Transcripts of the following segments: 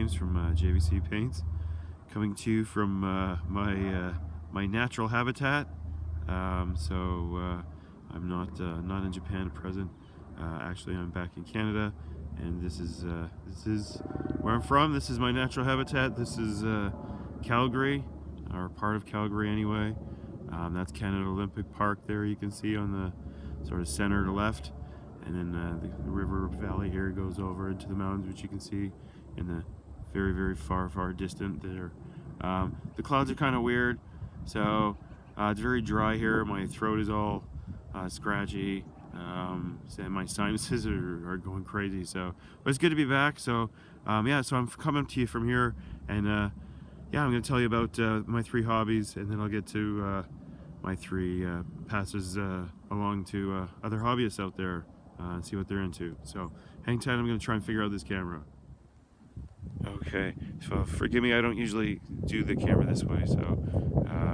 James from JVC Paints, coming to you from my natural habitat. I'm not in Japan at present. Actually, I'm back in Canada, and this is where I'm from. This is my natural habitat. This is Calgary, or part of Calgary anyway. That's Canada Olympic Park there, you can see on the sort of center to left. And then the river valley here goes over into the mountains, which you can see in the very, very far distant there. The clouds are kind of weird, so it's very dry here. My throat is all scratchy, and my sinuses are going crazy. So, but it's good to be back. So, yeah, so I'm coming to you from here, and yeah, I'm going to tell you about my 3 hobbies, and then I'll get to my 3 passes along to other hobbyists out there. And see what they're into. So hang tight, I'm going to try and figure out this camera. Okay, so forgive me, I don't usually do the camera this way, so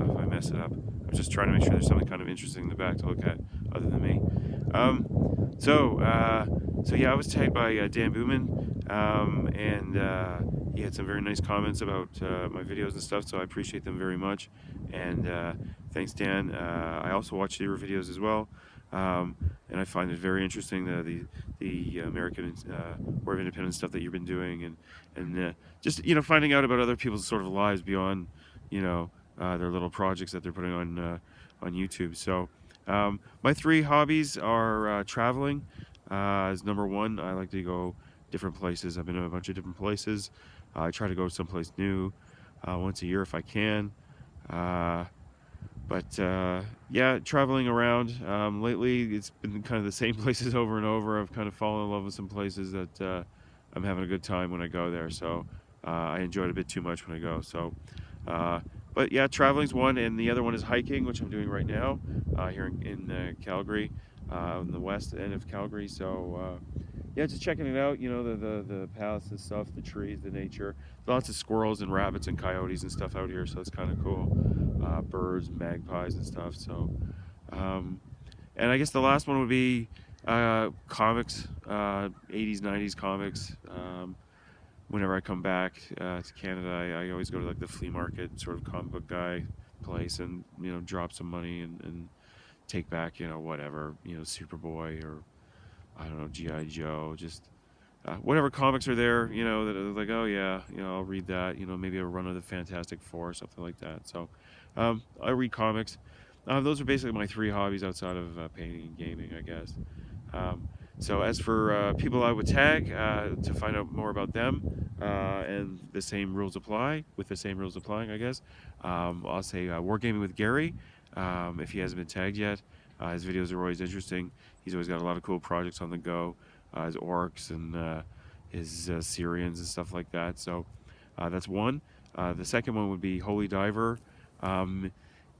if I mess it up, I'm just trying to make sure there's something kind of interesting in the back to look at other than me. So yeah, I was tagged by Dan Booman, and he had some very nice comments about my videos and stuff, so I appreciate them very much. And thanks, Dan. I also watch your videos as well. And I find it very interesting the American War of Independence stuff that you've been doing, and just finding out about other people's sort of lives beyond their little projects that they're putting on YouTube. So my 3 hobbies are traveling as number 1. I like to go different places. I've been to a bunch of different places. I try to go someplace new once a year if I can. But yeah, traveling around. Lately, it's been kind of the same places over and over. I've kind of fallen in love with some places that I'm having a good time when I go there. So I enjoy it a bit too much when I go. So, but yeah, traveling's one, and the other one is hiking, which I'm doing right now here in Calgary, in the west end of Calgary. So yeah, just checking it out. The paths and stuff, the trees, the nature. Lots of squirrels and rabbits and coyotes and stuff out here, so it's kind of cool. Birds, magpies and stuff. So, and I guess the last one would be comics, 80s, 90s comics. Whenever I come back to Canada, I always go to like the flea market, sort of comic book guy place, and drop some money and take back whatever, Superboy, or I don't know, G.I. Joe, just whatever comics are there, that are like, oh yeah, I'll read that, maybe a run of the Fantastic Four or something like that. So I read comics. Those are basically my 3 hobbies outside of painting and gaming, I guess. So as for people I would tag to find out more about them, and the same rules apply, with the same rules applying, I guess, I'll say Wargaming with Gary, if he hasn't been tagged yet. His videos are always interesting. He's always got a lot of cool projects on the go, his orcs and his Syrians and stuff like that. So that's one. The second one would be Holy Diver.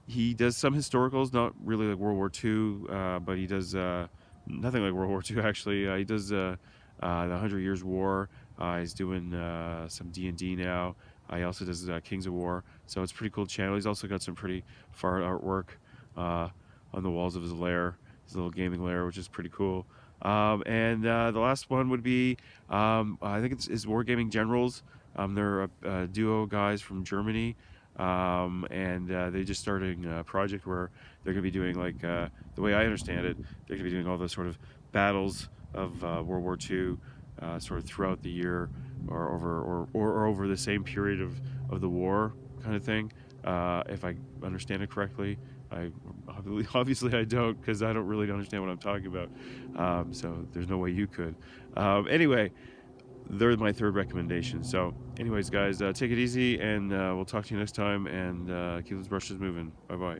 He does some historicals, not really like World War II, but he does nothing like World War II actually. He does the 100 Years War. He's doing some D&D now. He also does Kings of War. So it's a pretty cool channel. He's also got some pretty far artwork on the walls of his lair, his little gaming lair, which is pretty cool. And the last one would be, I think it's Wargaming Generals. They're a duo guys from Germany, and they just started a project where they're going to be doing, like, the way I understand it, they're going to be doing all the sort of battles of World War II sort of throughout the year, or over the same period of the war, kind of thing. If I understand it correctly. Obviously I don't, because I don't really understand what I'm talking about. So there's no way you could. Anyway, they're my 3rd recommendation. So anyways, guys, take it easy, and we'll talk to you next time, and keep those brushes moving. Bye bye.